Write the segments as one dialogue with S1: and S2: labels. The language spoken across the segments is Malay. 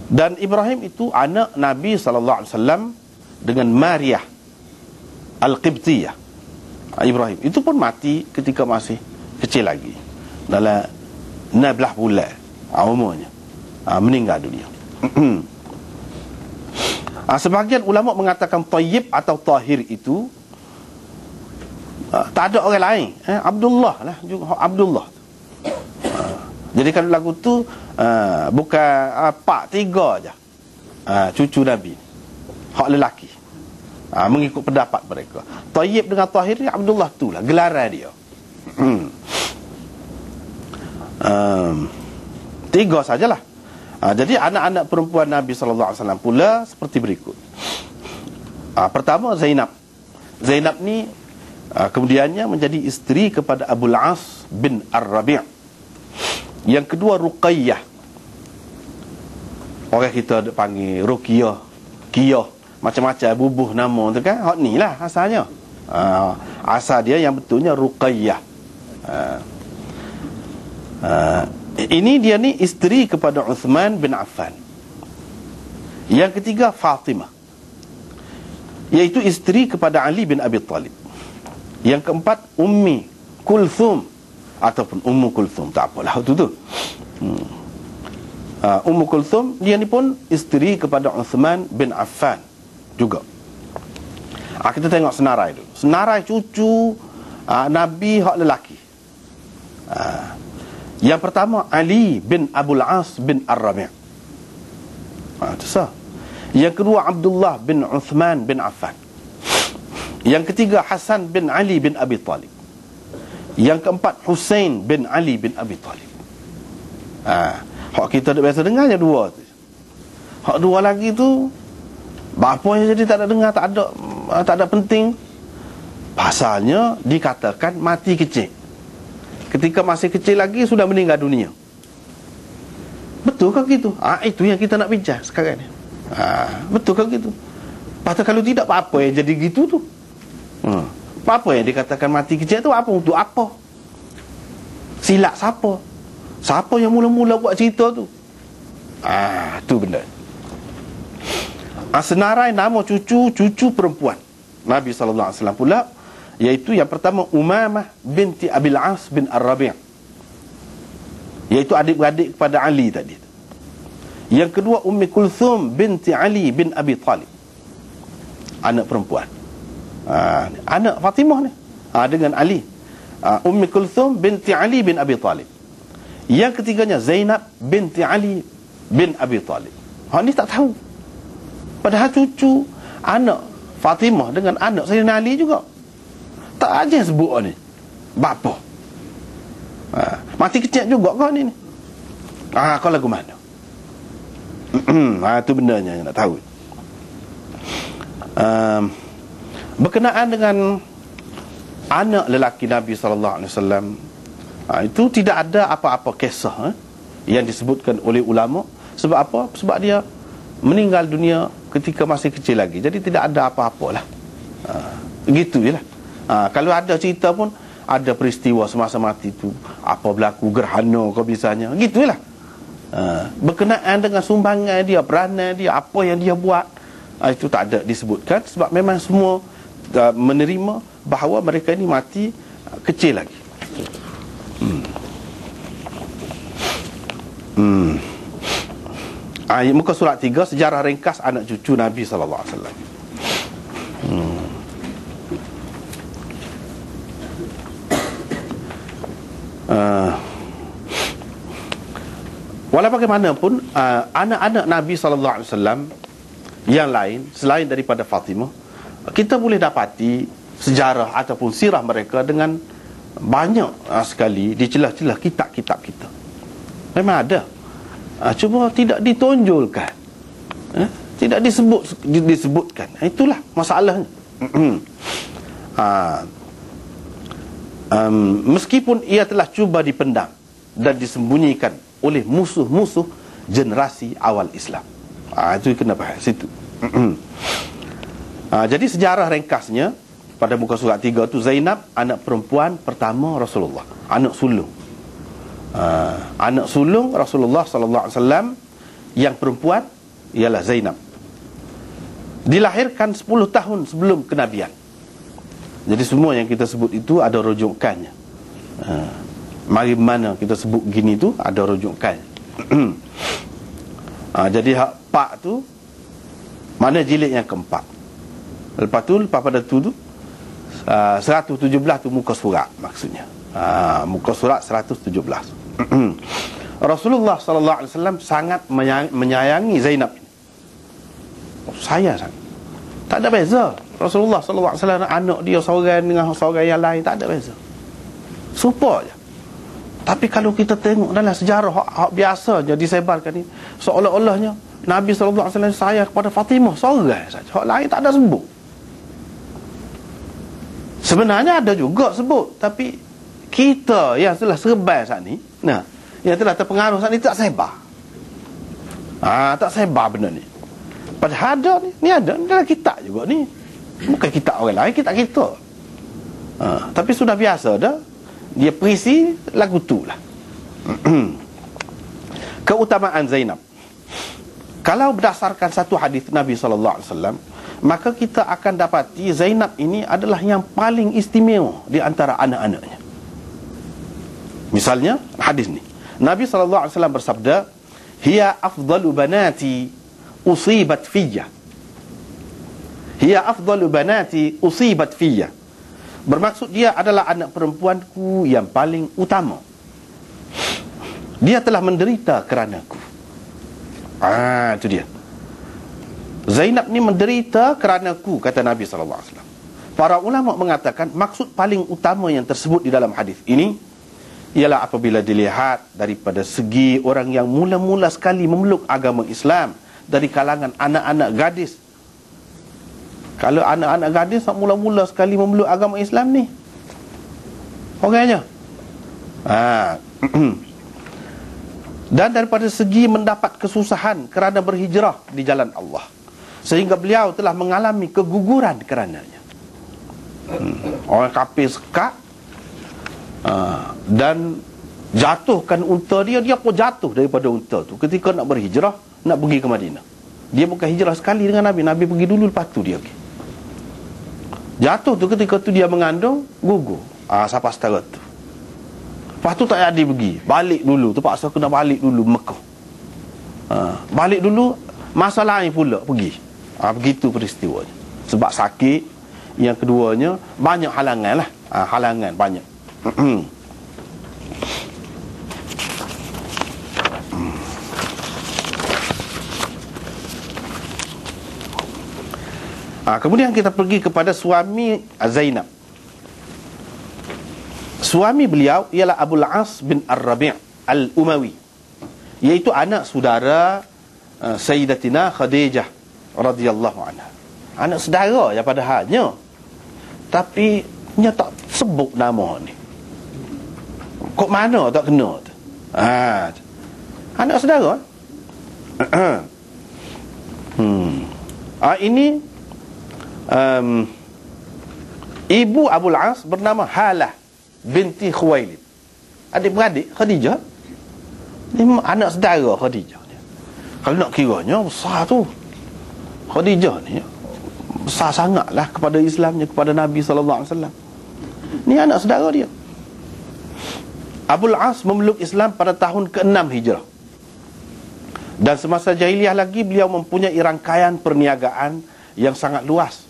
S1: Dan Ibrahim itu anak Nabi SAW dengan Maryah Al-Qibtiyah. Ibrahim itu pun mati ketika masih kecil lagi, dalam 16 bulan umurnya, meninggal dunia. Sebahagian ulama mengatakan Tayyib atau Tahir itu tak ada orang lain, Abdullah lah, juga Abdullah. Jadi kalau lagu tu bukan 4-3 aja, cucu Nabi, hak lelaki, mengikut pendapat mereka. Tayyib dengan Tahir ni Abdullah tu lah gelaran dia. Tiga sajalah. Jadi anak-anak perempuan Nabi SAW pula seperti berikut. Pertama Zainab. Zainab ni kemudiannya menjadi isteri kepada Abu Al-As bin Ar-Rabi'. Yang kedua Ruqayyah. Orang kita ada panggil Ruqiyah, Qiyah, macam-macam bubuh nama tu kan. Hak ni lah asalnya. Asal dia yang betulnya Ruqayyah. Ini dia ni isteri kepada Uthman bin Affan. Yang ketiga Fatimah, iaitu isteri kepada Ali bin Abi Talib. Yang keempat Ummi Kulthum ataupun Ummu Kulthum, tak apalah tu. Ummu Kulthum dia ni pun isteri kepada Uthman bin Affan juga. Kita tengok senarai dulu. Senarai cucu Nabi hak lelaki. Yang pertama Ali bin Abul As bin Ar-Rabi'. Itu sah. Yang kedua Abdullah bin Uthman bin Affan. Yang ketiga Hasan bin Ali bin Abi Talib. Yang keempat Husain bin Ali bin Abi Talib. Hak kita ada biasa dengar je dua tu. Hak dua lagi tu apa yang jadi tak ada dengar, tak ada penting. Pasalnya dikatakan mati kecil. Ketika masih kecil lagi sudah meninggal dunia. Betul ke gitu? Itu yang kita nak bincang sekarang ni. Betul ke gitu? Pasal kalau tidak, apa yang jadi gitu tu? Apa yang dikatakan mati kecil tu apa? Untuk apa? Silap siapa? Siapa yang mula-mula buat cerita tu? Tu benda. Senarai nama cucu perempuan Nabi SAW pula, iaitu yang pertama Umamah binti Abil As bin Ar-Rabi', iaitu adik-beradik kepada Ali tadi. Yang kedua Ummi Kulthum binti Ali bin Abi Talib, anak perempuan, anak Fatimah ni dengan Ali. Ummi Kulthum binti Ali bin Abi Talib. Yang ketiganya Zainab binti Ali bin Abi Talib. Ni tak tahu, padahal cucu anak Fatimah dengan anak Sayyidina Ali juga. Tak aja sebut ni bapa. Mati kecil juga kau ni. Kau lagu mana? Itu benarnya yang nak tahu. Berkenaan dengan anak lelaki Nabi SAW, itu tidak ada apa-apa kisah yang disebutkan oleh ulama. Sebab apa? Sebab dia meninggal dunia ketika masih kecil lagi. Jadi tidak ada apa-apalah. Gitu je lah. Kalau ada cerita pun ada peristiwa semasa mati tu, apa berlaku gerhana kau misalnya, gitulah. Berkenaan dengan sumbangan dia, peranan dia, apa yang dia buat, itu tak ada disebutkan. Sebab memang semua menerima bahawa mereka ini mati kecil lagi. Muka surat 3, sejarah ringkas anak cucu Nabi SAW. Walau bagaimanapun, anak-anak Nabi SAW yang lain selain daripada Fatimah, kita boleh dapati sejarah ataupun sirah mereka dengan banyak sekali di celah-celah kitab-kitab kita. Memang ada, cuma tidak ditonjolkan, tidak disebutkan. Itulah masalahnya. Meskipun ia telah cuba dipendam dan disembunyikan oleh musuh-musuh generasi awal Islam. Itu kena bahas situ. Jadi sejarah ringkasnya pada muka surat 3 tu, Zainab anak perempuan pertama Rasulullah, anak sulung. Anak sulung Rasulullah SAW yang perempuan ialah Zainab. Dilahirkan 10 tahun sebelum kenabian. Jadi semua yang kita sebut itu ada rujukannya. Mari mana kita sebut gini tu ada rujukannya. Jadi hak pak tu mana jilid yang keempat. Lepas pada tu 117 tu muka surat maksudnya. Muka surat 117. Rasulullah sallallahu alaihi wasallam sangat menyayangi Zainab ini. Sayang sangat. Tak ada beza. Rasulullah sallallahu alaihi wasallam anak dia seorang dengan seorang yang lain, tak ada beza. Serupa je. Tapi kalau kita tengok dalam sejarah hak biasa je disebarkan ni, seolah-olahnya Nabi sallallahu alaihi wasallam sayang kepada Fatimah seorang saja. Hak lain tak ada sebut. Sebenarnya ada juga sebut, tapi kita yang telah serbai saat ni, yang telah terpengaruh saat ni tak sebar. Tak sebar benda ni. Padahal ada ni ada dalam kitab juga ni. Bukan kitab orang lain, kitab kita. Tapi sudah biasa dah. Dia perisi lagu tu lah. Keutamaan Zainab. Kalau berdasarkan satu hadis Nabi SAW, maka kita akan dapati Zainab ini adalah yang paling istimewa di antara anak-anaknya. Misalnya hadis ni, Nabi SAW bersabda, hiya afdalu banati usibat fiyya. Hiya afdalu banati usibat fiyya. Bermaksud dia adalah anak perempuanku yang paling utama. Dia telah menderita keranaku. Itu dia. Zainab ni menderita keranaku, kata Nabi SAW. Para ulama mengatakan maksud paling utama yang tersebut di dalam hadis ini ialah apabila dilihat daripada segi orang yang mula-mula sekali memeluk agama Islam dari kalangan anak-anak gadis. Kalau anak-anak gadis mula-mula sekali memeluk agama Islam ni, orangnya. Dan daripada segi mendapat kesusahan kerana berhijrah di jalan Allah, sehingga beliau telah mengalami keguguran kerananya. Orang kafir sekat, dan jatuhkan unta dia pun jatuh daripada unta tu ketika nak berhijrah, nak pergi ke Madinah. Dia bukan hijrah sekali dengan Nabi. Nabi pergi dulu, lepas tu dia pergi. Jatuh tu ketika tu dia mengandung, gugur. Siapa setara tu. Lepas tu tak jadi pergi, balik dulu, terpaksa kena balik dulu Mekah. Balik dulu, masa lain pula pergi. Begitu peristiwanya. Sebab sakit. Yang keduanya, banyak halangan lah. Halangan banyak. Kemudian kita pergi kepada suami Zainab. Suami beliau ialah Abul As bin Ar-Rabi' Al-Umawi, iaitu anak saudara Sayyidatina Khadijah radhiyallahu anha. Anak saudara ya padahalnya, tapi nya tak sebut nama ni. Kok mana tak kena tu? Anak saudara. Ini ibu Abul As bernama Halah binti Khuwailid. Adik-beradik Khadijah. Ni anak saudara Khadijah. Kalau nak kiranya besar tu, Khadijah ni besar sangatlah kepada Islamnya, kepada Nabi SAW. Ni anak saudara dia. Abul As memeluk Islam pada tahun ke-6 Hijrah. Dan semasa jahiliah lagi beliau mempunyai rangkaian perniagaan yang sangat luas.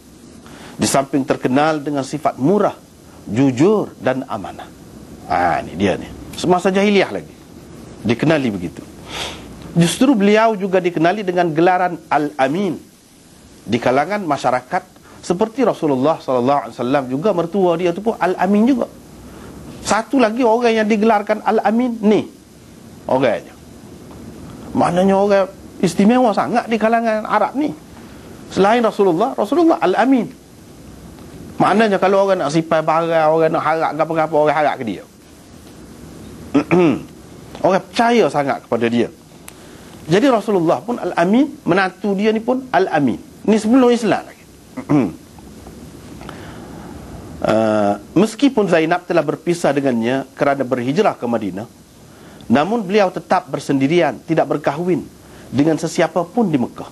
S1: Di samping terkenal dengan sifat murah, jujur dan amanah. Ni dia ni. Semasa jahiliah lagi dikenali begitu. Justru beliau juga dikenali dengan gelaran Al-Amin di kalangan masyarakat, seperti Rasulullah SAW juga mertua dia tu pun Al-Amin juga. Satu lagi orang yang digelarkan Al-Amin ni orangnya. Maknanya orang istimewa sangat di kalangan Arab ni. Selain Rasulullah Al-Amin. Maknanya kalau orang nak sipai barang, orang nak harap apa-apa, orang harap ke dia. Orang percaya sangat kepada dia. Jadi Rasulullah pun Al-Amin, menantu dia ni pun Al-Amin. Ni sebelum Islam lagi. Meskipun Zainab telah berpisah dengannya kerana berhijrah ke Madinah, namun beliau tetap bersendirian, tidak berkahwin, dengan sesiapa pun di Mekah.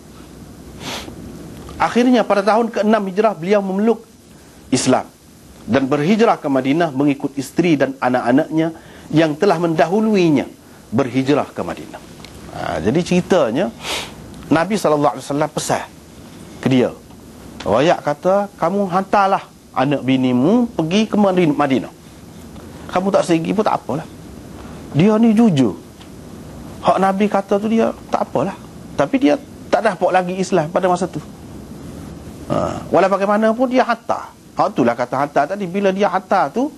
S1: Akhirnya pada tahun ke-6 Hijrah beliau memeluk Islam dan berhijrah ke Madinah mengikut isteri dan anak-anaknya yang telah mendahuluinya berhijrah ke Madinah. Jadi ceritanya Nabi SAW pesan ke dia, rakyat kata, kamu hantarlah anak binimu pergi ke Madinah. Kamu tak segi pun tak apalah. Dia ni jujur. Hak Nabi kata tu dia tak apalah. Tapi dia tak dapat lagi Islam pada masa tu. Walau bagaimanapun dia hantar. Hak itulah kata hantar tadi. Bila dia hantar tu,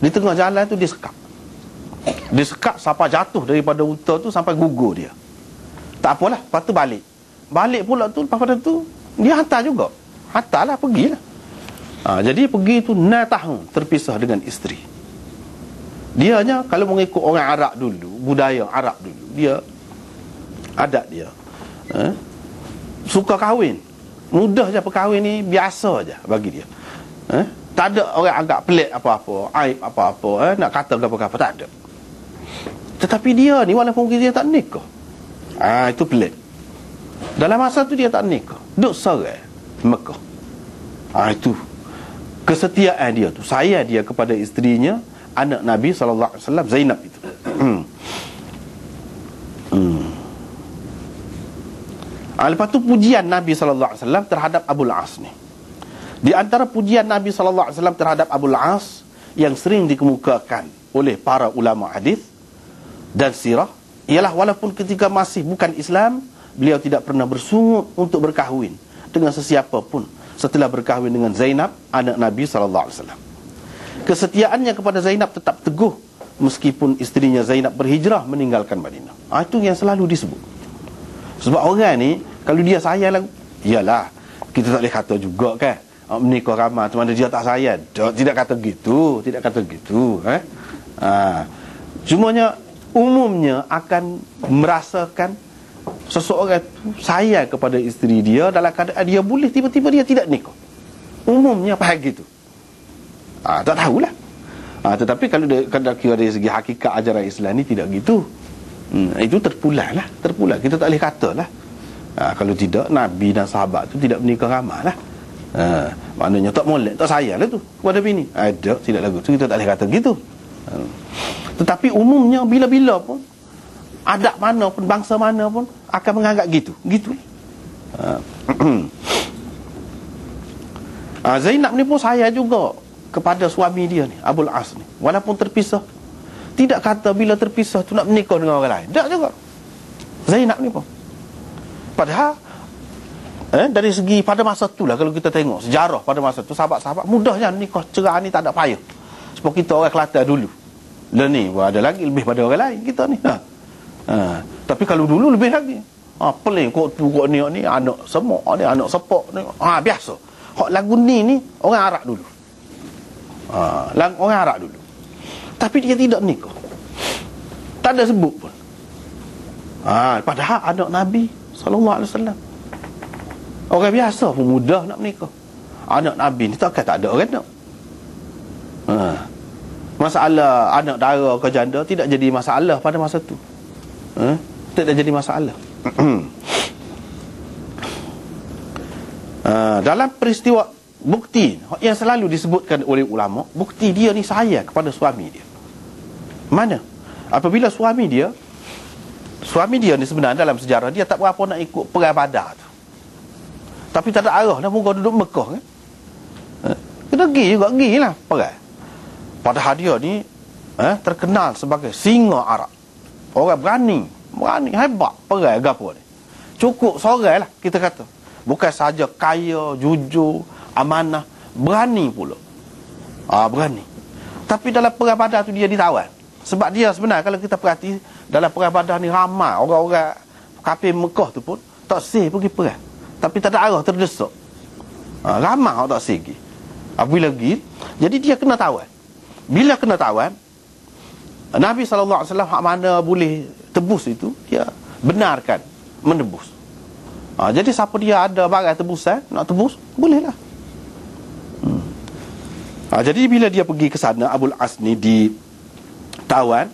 S1: di tengah jalan tu dia sekak. Dia sekak sampai jatuh daripada unta tu sampai gugur dia. Tak apalah, lepas tu balik. Balik pula tu, lepas pada tu dia hantar juga. Hantarlah, pergilah. Jadi pergi tu 6 tahun terpisah dengan isteri. Dia hanya kalau mengikut orang Arab dulu, budaya Arab dulu, dia adat dia suka kahwin. Mudah je perkahwin ni, biasa je bagi dia. Tak ada orang agak pelik apa-apa, aib apa-apa, nak kata apa-apa, tak ada. Tetapi dia ni walaupun dia tak nikah, itu pelik. Dalam masa tu dia tak nikah, duduk seorang Mekah. Itu kesetiaan dia tu, sayang dia kepada isterinya, anak Nabi SAW, Zainab itu. Lepas tu pujian Nabi SAW terhadap Abul As ni. Di antara pujian Nabi SAW terhadap Abul As yang sering dikemukakan oleh para ulama hadis dan sirah ialah walaupun ketika masih bukan Islam, beliau tidak pernah bersungut untuk berkahwin dengan sesiapa pun setelah berkahwin dengan Zainab, anak Nabi SAW. Kesetiaannya kepada Zainab tetap teguh meskipun isterinya Zainab berhijrah meninggalkan Madinah. Itu yang selalu disebut. Sebab orang ni kalau dia sayang lah, iyalah, kita tak boleh kata juga kan, menikah ramai macam mana dia tak sayang. Tidak kata gitu, tidak kata gitu. Cumanya umumnya akan merasakan seseorang sayang kepada isteri dia dalam keadaan dia boleh tiba-tiba dia tidak nikah. Umumnya faham gitu. Tak tahulah. Tetapi kalau kira dari segi hakikat ajaran Islam ni tidak gitu. Itu terpulang lah, terpulang. Kita tak boleh kata lah. Kalau tidak, Nabi dan sahabat tu tidak menikah ramai lah. Maknanya tak molek, tak sayang lah tu kepada bini. Tidak lagu tu, kita tak boleh kata gitu. Tetapi umumnya bila-bila pun, adat mana pun, bangsa mana pun akan menganggap gitu. Gitu. Zainab ni pun sayang juga kepada suami dia ni, Abul As ni, walaupun terpisah. Tidak kata bila terpisah tu nak menikah dengan orang lain. Tak juga Zainab ni pun. Padahal dari segi pada masa tu lah, kalau kita tengok sejarah pada masa tu, sahabat-sahabat mudahnya nikah cerai ni, tak ada payah. Sebab kita orang Kelantan dulu, dan ni ada lagi lebih pada orang lain kita ni. Tapi kalau dulu lebih lagi. Peling kok tu kok ni anak semua ni, anak sepok ni. Biasa. Hak lagu ni orang Arab dulu. Orang Arab dulu. Tapi dia tidak nikah. Tak ada sebut pun. Padahal anak Nabi SAW, orang biasa pun mudah nak menikah. Anak Nabi ni takkan tak ada orang nak. Masalah anak dara ke janda tidak jadi masalah pada masa tu. Tidak jadi masalah. Dalam peristiwa bukti yang selalu disebutkan oleh ulama, bukti dia ni sayang kepada suami dia. Mana? Apabila suami dia ni sebenarnya dalam sejarah dia tak berapa nak ikut perang Badar tu. Tapi tak ada arah dah, muka duduk Mekah kan. Kita pergi lah perang. Padahal dia ni terkenal sebagai singa Arab. Orang berani, hebat perang gapo ni. Cukup seorang lah kita kata. Bukan saja kaya, jujur, amanah, berani pula. Berani. Tapi dalam perang Badar tu dia ditawan. Sebab dia sebenarnya kalau kita perhati dalam perang Badar ni ramai orang-orang kafir Mekah tu pun tak sih pergi perang. Tapi tak ada arah, terdesak. Ramai orang tak sih pergi. Bila pergi, jadi dia kena tawan. Bila kena tawan, Nabi SAW hak mana boleh tebus itu, dia benarkan menebus. Jadi siapa dia ada barang tebusan, nak tebus, bolehlah. Jadi bila dia pergi ke sana, Abul As ni ditawan.